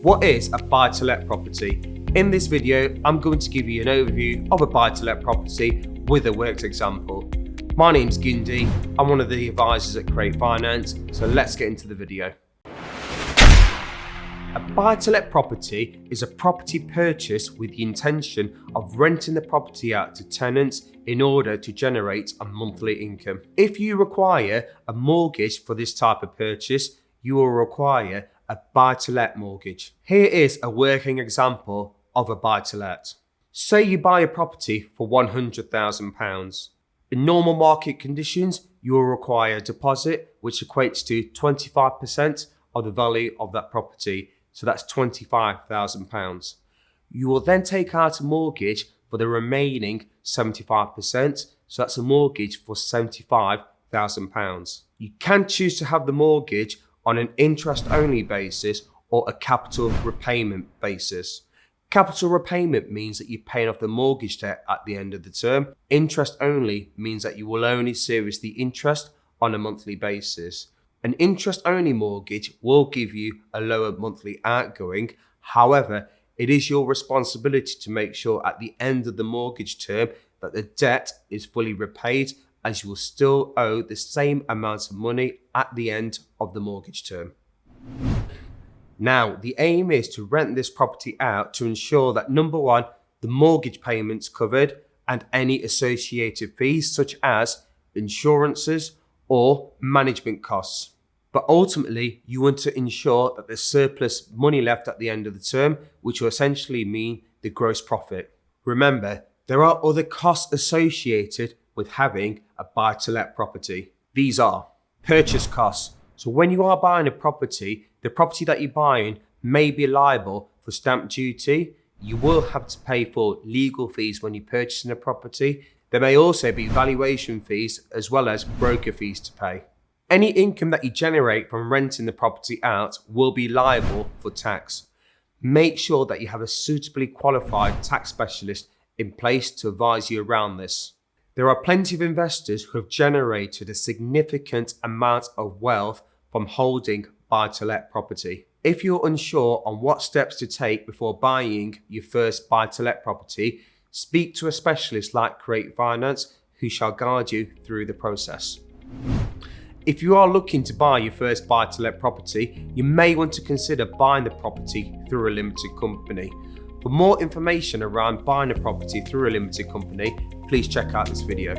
What is a buy-to-let property? In this video, I'm going to give you an overview of a buy-to-let property with a worked example. My name's Gindy, I'm one of the advisors at Create Finance, so let's get into the video. A buy-to-let property is a property purchase with the intention of renting the property out to tenants in order to generate a monthly income. If you require a mortgage for this type of purchase, you will require a buy-to-let mortgage. Here is a working example of a buy-to-let. Say you buy a property for £100,000. In normal market conditions, you will require a deposit which equates to 25% of the value of that property. So that's £25,000. You will then take out a mortgage for the remaining 75%. So that's a mortgage for £75,000. You can choose to have the mortgage on an interest-only basis or a capital repayment basis. Capital repayment means that you're paying off the mortgage debt at the end of the term. Interest only means that you will only service the interest on a monthly basis. An interest-only mortgage will give you a lower monthly outgoing. However, it is your responsibility to make sure at the end of the mortgage term that the debt is fully repaid, as you will still owe the same amount of money at the end of the mortgage term. Now, the aim is to rent this property out to ensure that number one, the mortgage payment's covered and any associated fees such as insurances or management costs. But ultimately, you want to ensure that there's surplus money left at the end of the term, which will essentially mean the gross profit. Remember, there are other costs associated with having a buy-to-let property. These are purchase costs. So when you are buying a property, the property that you're buying may be liable for stamp duty. You will have to pay for legal fees when you're purchasing a property. There may also be valuation fees as well as broker fees to pay. Any income that you generate from renting the property out will be liable for tax. Make sure that you have a suitably qualified tax specialist in place to advise you around this. There are plenty of investors who have generated a significant amount of wealth from holding buy-to-let property. If you're unsure on what steps to take before buying your first buy-to-let property, speak to a specialist like Create Finance who shall guide you through the process. If you are looking to buy your first buy-to-let property, you may want to consider buying the property through a limited company. For more information around buying a property through a limited company, please check out this video.